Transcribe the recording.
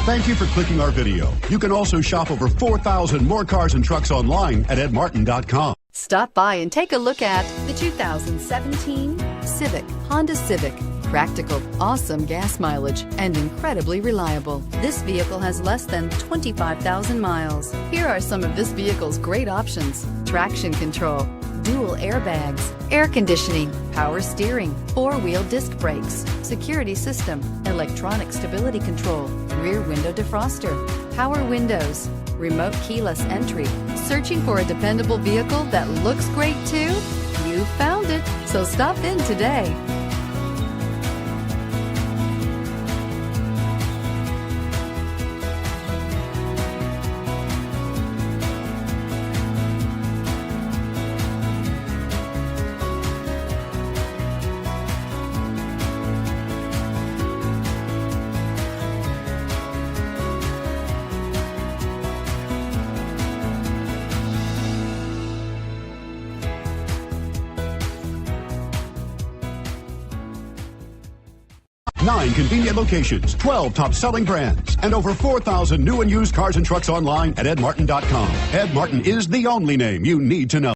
Thank you for clicking our video. You can also shop over 4,000 more cars and trucks online at edmartin.com. Stop by and take a look at the 2017 Civic, Honda Civic. Practical, awesome gas mileage, and incredibly reliable. This vehicle has less than 25,000 miles. Here are some of this vehicle's great options: traction control, dual airbags, air conditioning, power steering, four-wheel disc brakes, security system, electronic stability control, rear window defroster, power windows, remote keyless entry. Searching for a dependable vehicle that looks great too? You found it, so stop in today. Nine convenient locations, 12 top-selling brands, and over 4,000 new and used cars and trucks online at edmartin.com. Ed Martin is the only name you need to know.